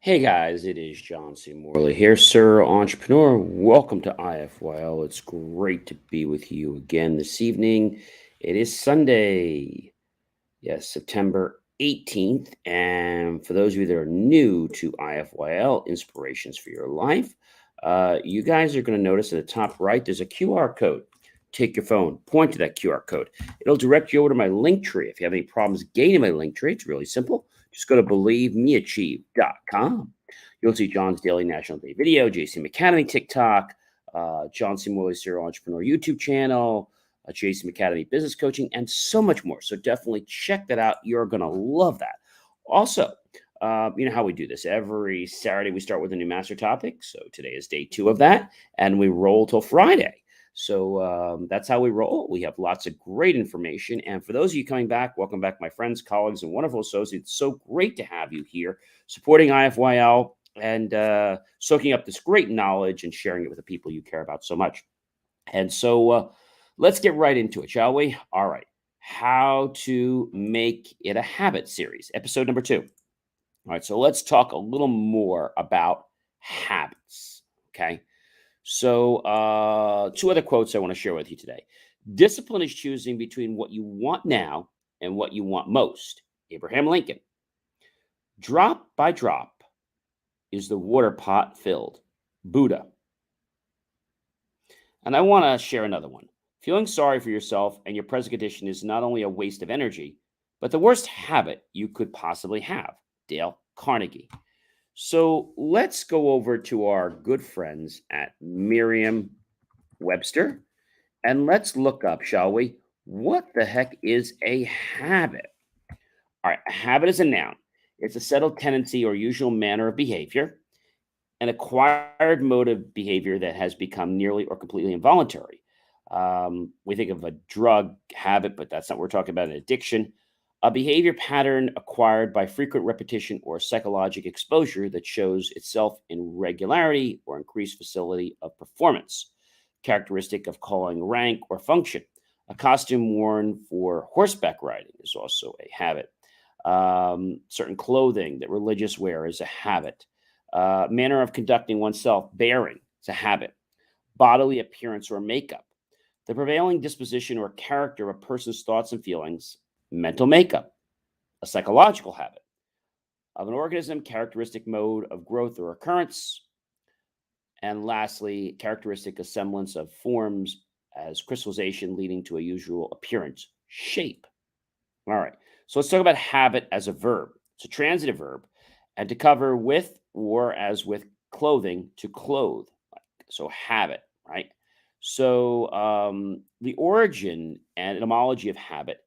Hey guys, it is John C. Morley here, sir, entrepreneur. Welcome to IFYL. It's great to be with you again this evening. It is Sunday, yes, September 18th. And for those of you that are new to IFYL, Inspirations for Your Life, you guys are going to notice at the top right, there's a QR code. Take your phone, point to that QR code. It'll direct you over to my link tree. If you have any problems gaining my link tree, it's really simple. Just go to believemeachieve.com. You'll see John's Daily National Day video, JCM Academy TikTok, John C. Morley Serial Entrepreneur YouTube channel, JCM Academy Business Coaching, and so much more. So definitely check that out. You're going to love that. Also, you know how we do this. Every Saturday, we start with a new master topic. So today is day 2 of that, and we roll till Friday. So that's how we roll. We have lots of great information. And for those of you coming back, welcome back, my friends, colleagues, and wonderful associates. So great to have you here supporting IFYL and soaking up this great knowledge and sharing it with the people you care about so much. And so let's get right into it, shall we? All right. How to make it a habit series, episode number 2. All right. So let's talk a little more about habits. Okay. So, 2 other quotes I want to share with you today. Discipline is choosing between what you want now and what you want most. Abraham Lincoln. Drop by drop is the water pot filled. Buddha. And I want to share another one. Feeling sorry for yourself and your present condition is not only a waste of energy, but the worst habit you could possibly have. Dale Carnegie. So let's go over to our good friends at Merriam Webster and let's look up, shall we? What the heck is a habit? All right, a habit is a noun. It's a settled tendency or usual manner of behavior, an acquired mode of behavior that has become nearly or completely involuntary. We think of a drug habit, but that's not what we're talking about. An addiction, a behavior pattern acquired by frequent repetition or psychological exposure that shows itself in regularity or increased facility of performance. Characteristic of calling rank or function. A costume worn for horseback riding is also a habit. Certain clothing that religious wear is a habit. Manner of conducting oneself, bearing, it's a habit. Bodily appearance or makeup. The prevailing disposition or character of a person's thoughts and feelings, mental makeup, a psychological habit of an organism, characteristic mode of growth or occurrence, and lastly, characteristic semblance of forms as crystallization leading to a usual appearance, shape. All right. So let's talk about habit as a verb. It's a transitive verb, and to cover with or as with clothing, to clothe. So habit, right? So the origin and etymology of habit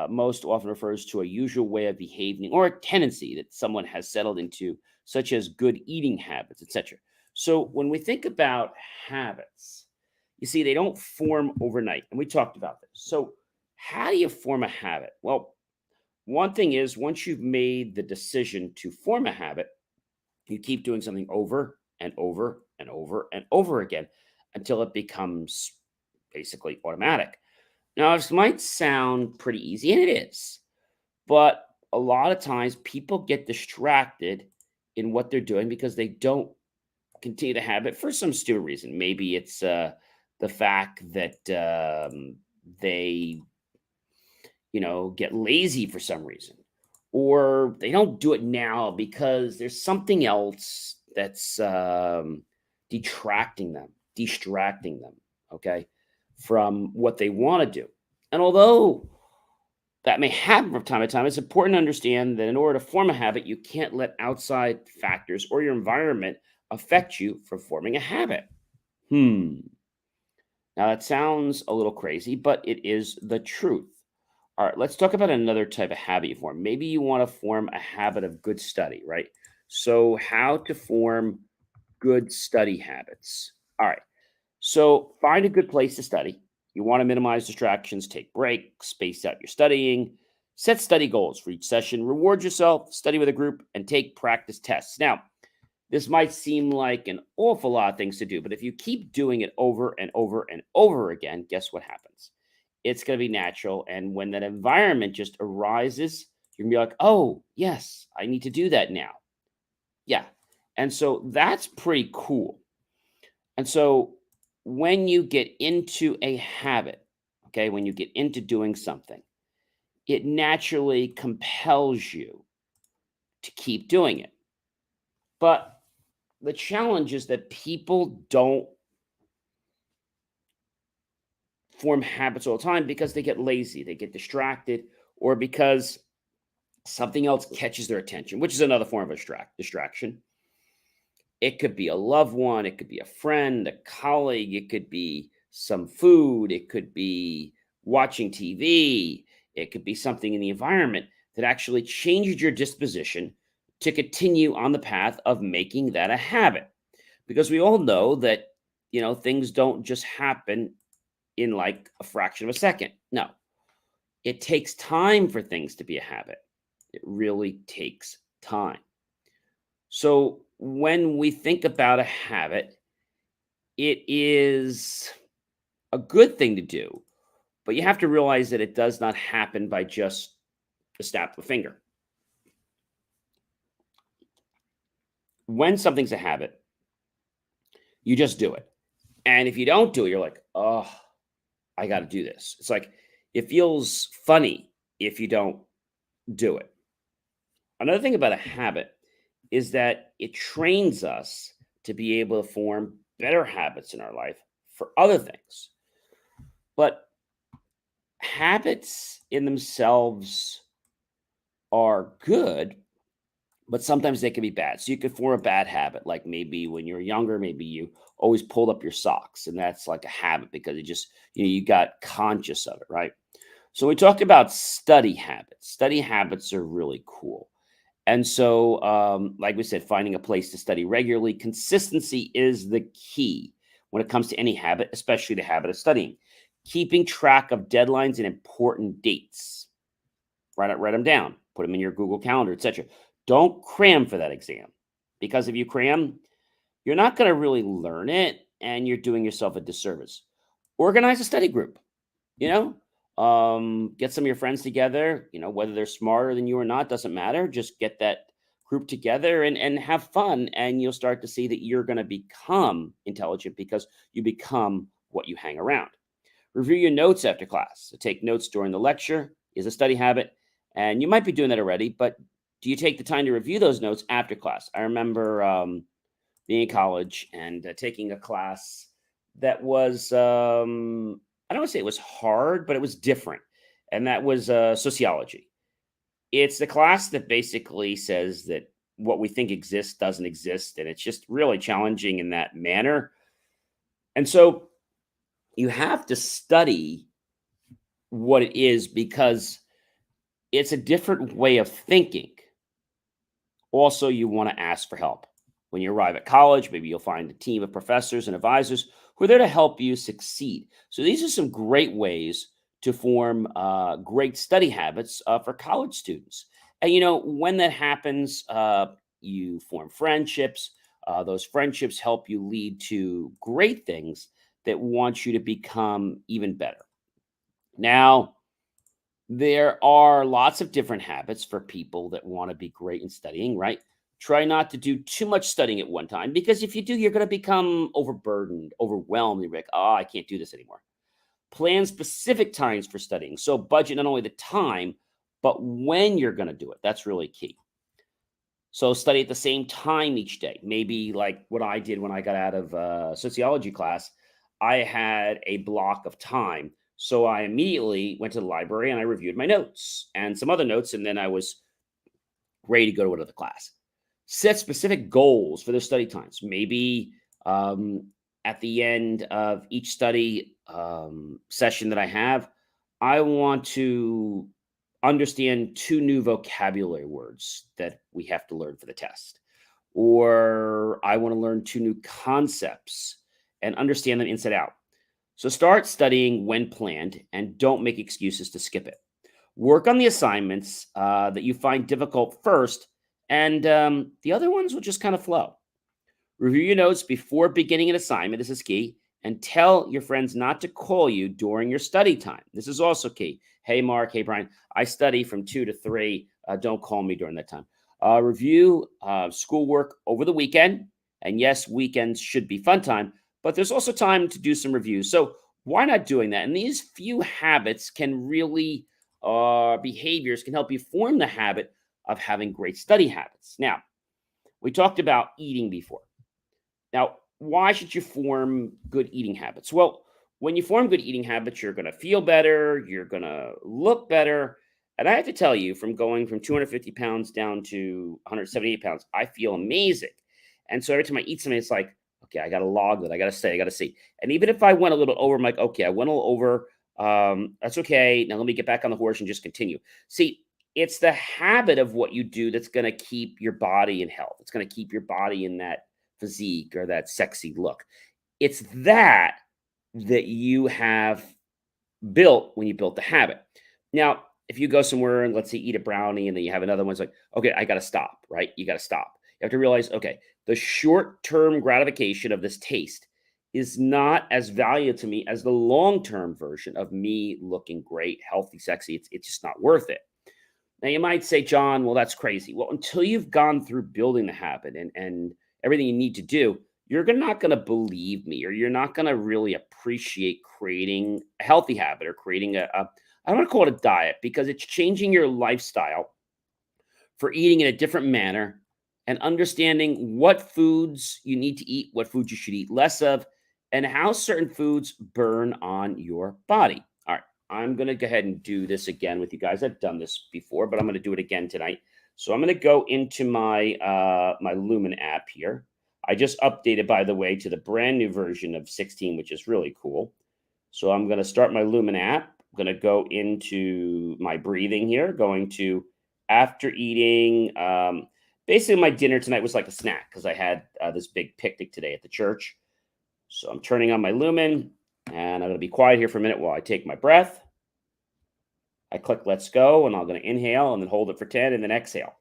most often refers to a usual way of behaving or a tendency that someone has settled into, such as good eating habits, etc. So when we think about habits, you see, they don't form overnight. And we talked about this. So, how do you form a habit? Well, one thing is once you've made the decision to form a habit, you keep doing something over and over and over and over again until it becomes basically automatic. Now, this might sound pretty easy, and it is, but a lot of times people get distracted in what they're doing because they don't continue to have it for some stupid reason. Maybe it's the fact that they, get lazy for some reason, or they don't do it now because there's something else that's distracting them, okay, from what they want to do. And although that may happen from time to time, it's important to understand that in order to form a habit, you can't let outside factors or your environment affect you from forming a habit. Hmm. Now that sounds a little crazy, but it is the truth. All right, let's talk about another type of habit you form. Maybe you want to form a habit of good study, right? So, how to form good study habits. All right. So find a good place to study. You want to minimize distractions, take breaks, space out your studying, set study goals for each session, reward yourself, study with a group, and take practice tests. Now, this might seem like an awful lot of things to do, but if you keep doing it over and over and over again, guess what happens? It's going to be natural. And when that environment just arises, you're going to be like, oh, yes, I need to do that now. Yeah. And so that's pretty cool. And so when you get into a habit, okay, when you get into doing something, it naturally compels you to keep doing it. But the challenge is that people don't form habits all the time because they get lazy, they get distracted, or because something else catches their attention, which is another form of distraction. It could be a loved one, it could be a friend, a colleague, it could be some food, it could be watching TV, it could be something in the environment that actually changes your disposition to continue on the path of making that a habit. Because we all know that, things don't just happen in like a fraction of a second. No, it takes time for things to be a habit. It really takes time. So when we think about a habit, it is a good thing to do, but you have to realize that it does not happen by just a snap of a finger. When something's a habit, you just do it. And if you don't do it, you're like, oh, I got to do this. It's like it feels funny if you don't do it. Another thing about a habit is that it trains us to be able to form better habits in our life for other things. But habits in themselves are good, but sometimes they can be bad. So you could form a bad habit, like maybe when you're younger, maybe you always pulled up your socks, and that's like a habit because it just, you got conscious of it, right? So we talked about study habits. Study habits are really cool. And so, like we said, finding a place to study regularly, consistency is the key when it comes to any habit, especially the habit of studying. Keeping track of deadlines and important dates. Write them down, put them in your Google Calendar, etc. Don't cram for that exam because if you cram, you're not going to really learn it and you're doing yourself a disservice. Organize a study group, you get some of your friends together, whether they're smarter than you or not, doesn't matter. Just get that group together and have fun. And you'll start to see that you're going to become intelligent because you become what you hang around. Review your notes after class. So take notes during the lecture is a study habit. And you might be doing that already, but do you take the time to review those notes after class? I remember being in college and taking a class that was, I don't want to say it was hard, but it was different. And that was sociology. It's the class that basically says that what we think exists doesn't exist. And it's just really challenging in that manner. And so you have to study what it is because it's a different way of thinking. Also, you want to ask for help. When you arrive at college, maybe you'll find a team of professors and advisors who are there to help you succeed. So, these are some great ways to form great study habits for college students. And, when that happens, you form friendships. Those friendships help you lead to great things that want you to become even better. Now, there are lots of different habits for people that want to be great in studying, right? Try not to do too much studying at one time because if you do, you're going to become overburdened, overwhelmed. You're like, oh, I can't do this anymore. Plan specific times for studying. So, budget not only the time, but when you're going to do it. That's really key. So, study at the same time each day. Maybe like what I did when I got out of sociology class, I had a block of time. So, I immediately went to the library and I reviewed my notes and some other notes. And then I was ready to go to another class. Set specific goals for those study times. Maybe at the end of each study session that I have, I want to understand 2 new vocabulary words that we have to learn for the test. Or I want to learn 2 new concepts and understand them inside out. So start studying when planned and don't make excuses to skip it. Work on the assignments that you find difficult first, and the other ones will just kind of flow. Review your notes before beginning an assignment. This is key. And tell your friends not to call you during your study time. This is also key. Hey, Mark. Hey, Brian. I study from 2 to 3. Don't call me during that time. review schoolwork over the weekend. And yes, weekends should be fun time, but there's also time to do some reviews. So why not doing that? And these few habits can really, behaviors can help you form the habit of having great study habits. Now, we talked about eating before. Now, why should you form good eating habits? Well, when you form good eating habits, you're going to feel better, you're going to look better. And I have to tell you, from going from 250 pounds down to 178 pounds, I feel amazing. And so every time I eat something, it's like, okay, I got to log that. I got to say, I got to see. And even if I went a little over, I'm like, okay, I went a little over. That's okay. Now let me get back on the horse and just continue. See, it's the habit of what you do that's going to keep your body in health. It's going to keep your body in that physique or that sexy look. It's that you have built when you built the habit. Now, if you go somewhere and let's say eat a brownie and then you have another one, it's like, okay, I got to stop, right? You got to stop. You have to realize, okay, the short term gratification of this taste is not as valuable to me as the long term version of me looking great, healthy, sexy. It's just not worth it. Now, you might say, John, well, that's crazy. Well, until you've gone through building the habit and everything you need to do, not going to believe me, or you're not going to really appreciate creating a healthy habit or creating I don't want to call it a diet because it's changing your lifestyle for eating in a different manner and understanding what foods you need to eat, what foods you should eat less of, and how certain foods burn on your body. All right, I'm going to go ahead and do this again with you guys. I've done this before, but I'm going to do it again tonight. So I'm going to go into my my Lumen app here. I just updated, by the way, to the brand new version of 16, which is really cool. So I'm going to start my Lumen app. I'm going to go into my breathing here, going to after eating. Basically, my dinner tonight was like a snack because I had this big picnic today at the church. So I'm turning on my Lumen, and I'm going to be quiet here for a minute while I take my breath. I click let's go, and I'm going to inhale and then hold it for 10 and then exhale.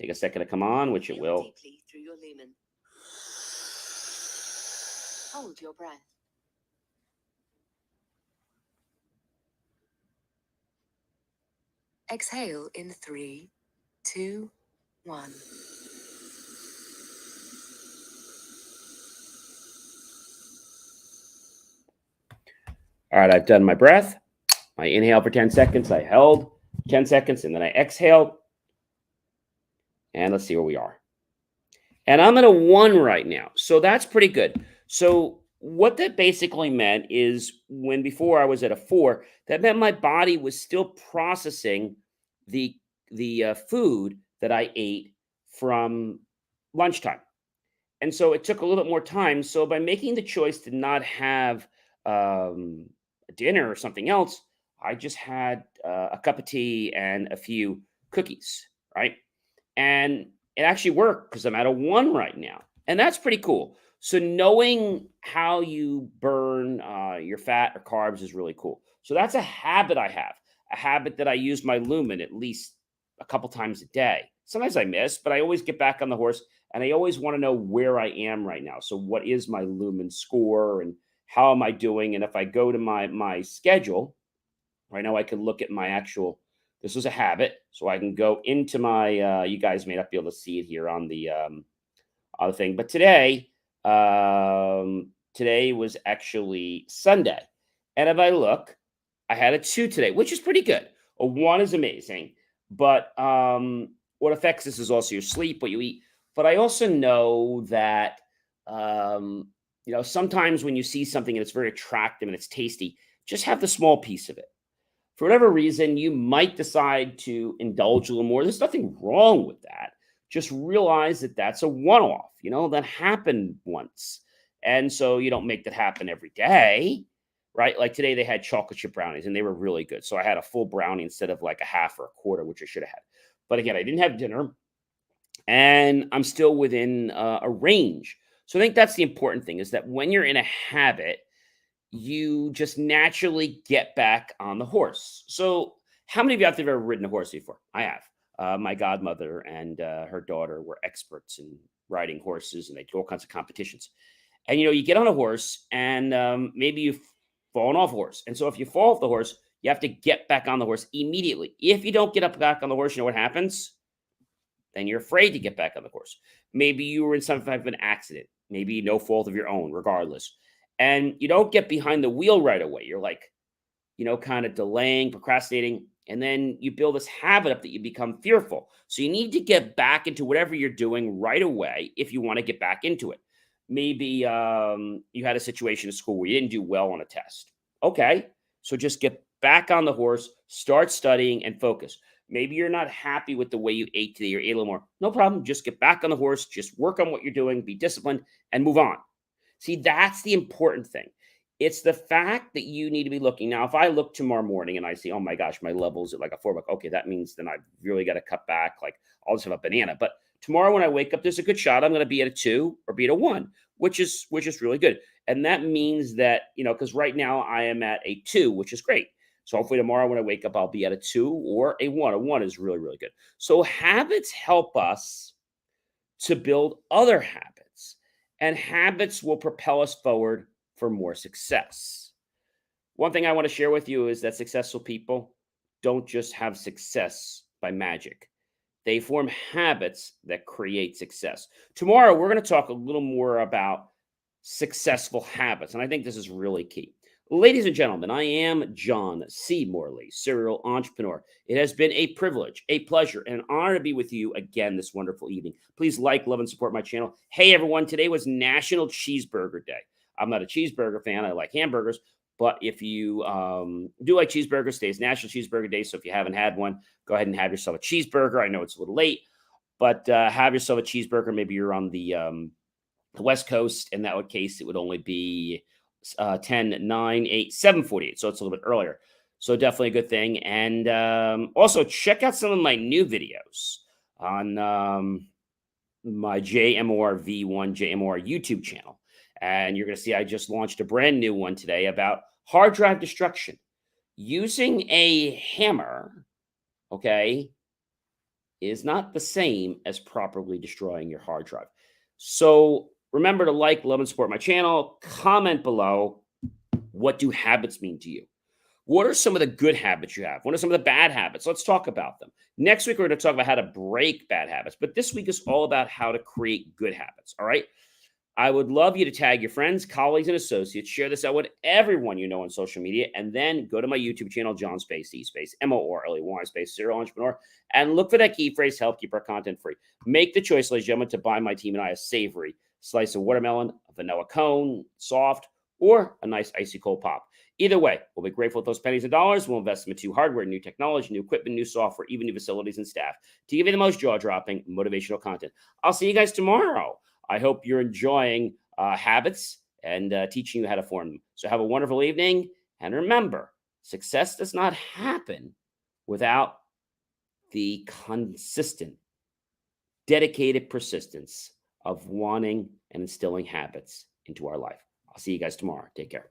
Take a second to come on, which it will. Deeply through your lumen. Hold your breath. Exhale in 3, 2, 1. All right, I've done my breath. I inhale for 10 seconds. I held 10 seconds, and then I exhaled. And let's see where we are. And I'm at a 1 right now. So that's pretty good. So what that basically meant is when before I was at a 4, that meant my body was still processing the food that I ate from lunchtime. And so it took a little bit more time. So by making the choice to not have dinner or something else, I just had a cup of tea and a few cookies, right? And it actually worked because I'm at a 1 right now. And that's pretty cool. So knowing how you burn your fat or carbs is really cool. So that's a habit I have, a habit that I use my Lumen at least a couple times a day. Sometimes I miss, but I always get back on the horse and I always want to know where I am right now. So what is my Lumen score and how am I doing? And if I go to my schedule, right now I can look at my actual, this was a habit. So I can go into my, you guys may not be able to see it here on the thing, but today was actually Sunday. And if I look, I had a 2 today, which is pretty good. A 1 is amazing. But what affects this is also your sleep, what you eat. But I also know that, sometimes when you see something and it's very attractive and it's tasty, just have the small piece of it. For whatever reason, you might decide to indulge a little more. There's nothing wrong with that. Just realize that that's a one off, that happened once. And so you don't make that happen every day, right? Like today, they had chocolate chip brownies and they were really good. So I had a full brownie instead of like a half or a quarter, which I should have had. But again, I didn't have dinner and I'm still within a range. So I think that's the important thing is that when you're in a habit, you just naturally get back on the horse. So, how many of you out there have ever ridden a horse before? I have. My godmother and her daughter were experts in riding horses, and they do all kinds of competitions. And you get on a horse, and maybe you've fallen off a horse. And so, if you fall off the horse, you have to get back on the horse immediately. If you don't get up back on the horse, you know what happens? then you're afraid to get back on the horse. Maybe you were in some type of an accident, maybe no fault of your own, regardless. And you don't get behind the wheel right away. You're like, kind of delaying, procrastinating, and then you build this habit up that you become fearful. So you need to get back into whatever you're doing right away if you want to get back into it. Maybe you had a situation at school where you didn't do well on a test. Okay, so just get back on the horse, start studying, and focus. Maybe you're not happy with the way you ate today or ate a little more. No problem. Just get back on the horse, just work on what you're doing, be disciplined, and move on. See, that's the important thing. It's the fact that you need to be looking. Now, if I look tomorrow morning and I see, oh my gosh, my level's at like a 4 buck, okay, that means then I've really got to cut back. Like I'll just have a banana. But tomorrow when I wake up, there's a good shot I'm going to be at a 2 or be at a 1, which is really good. And that means that, because right now I am at a 2, which is great. So hopefully tomorrow when I wake up, I'll be at a 2 or a 1. A 1 is really, really good. So habits help us to build other habits, and habits will propel us forward for more success. One thing I want to share with you is that successful people don't just have success by magic. They form habits that create success. Tomorrow, we're going to talk a little more about successful habits, and I think this is really key. Ladies and gentlemen, I am John C. Morley, serial entrepreneur. It has been a privilege, a pleasure, and an honor to be with you again this wonderful evening. Please like, love, and support my channel. Hey, everyone, today was National Cheeseburger Day. I'm not a cheeseburger fan. I like hamburgers. But if you do like cheeseburgers, today is National Cheeseburger Day. So if you haven't had one, go ahead and have yourself a cheeseburger. I know it's a little late, but have yourself a cheeseburger. Maybe you're on the West Coast. In that case, it would only be 10, 9, 8, 7:48. So it's a little bit earlier. So definitely a good thing. And also check out some of my new videos on my JMOR V1 JMOR YouTube channel. And you're going to see I just launched a brand new one today about hard drive destruction. Using a hammer, okay, is not the same as properly destroying your hard drive. So remember to like, love, and support my channel. Comment below, what do habits mean to you? What are some of the good habits you have? What are some of the bad habits? Let's talk about them. Next week, we're going to talk about how to break bad habits. But this week is all about how to create good habits, all right? I would love you to tag your friends, colleagues, and associates. Share this out with everyone you know on social media. And then go to my YouTube channel, John Space, E Space, Morley, Space, Serial Entrepreneur, and look for that key phrase to help keep our content free. Make the choice, ladies and gentlemen, to buy my team and I a savory slice of watermelon, a vanilla cone, soft, or a nice icy cold pop. Either way, we'll be grateful for those pennies and dollars. We'll invest into hardware, new technology, new equipment, new software, even new facilities and staff to give you the most jaw-dropping motivational content. I'll see you guys tomorrow. I hope you're enjoying habits and teaching you how to form them. So have a wonderful evening. And remember, success does not happen without the consistent, dedicated persistence of wanting and instilling habits into our life. I'll see you guys tomorrow. Take care.